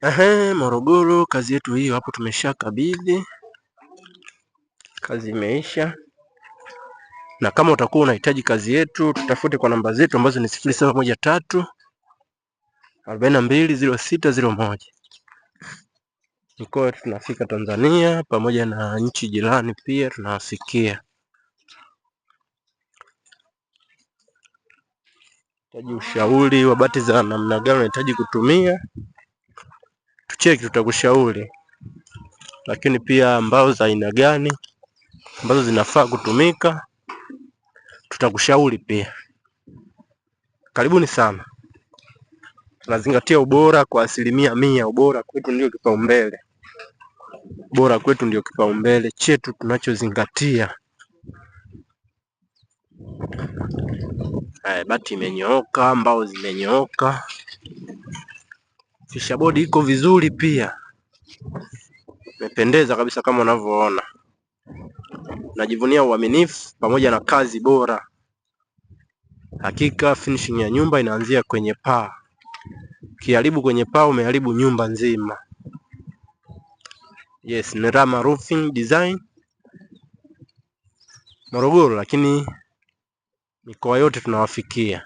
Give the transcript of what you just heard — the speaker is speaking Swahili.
Morogoro, kazi yetu hiyo hapo tumeshakabidhi, kazi imeisha. Na kama utakuwa unahitaji kazi yetu, tutafute kwa namba zetu ambazo ni 0713 420601. Mikoa tunafika Tanzania pamoja na nchi jirani pia tunawafikia. Unahitaji ushauri wa bati za namna gani unahitaji kutumia, tucheki, tutakushauri. Lakini pia mbao za aina gani ambazo zinafaa kutumika, tutakushauri pia. Karibuni sana. Tunazingatia ubora kwa 100%. Ubora kwetu ndio kipaumbele. Ubora kwetu ndio kipaumbele chetu tunachozingatia. Bati imenyooka, mbao zimenyooka. Fishabodi iko vizuri pia. Imependeza kabisa kama unavyoona. Najivunia uaminifu pamoja na kazi bora. Hakika finishing ya nyumba inaanzia kwenye paa. Ukiharibu kwenye paa umeharibu nyumba nzima. Yes, ni Rama Roofing Design Morogoro, lakini mikoa yote tunawafikia.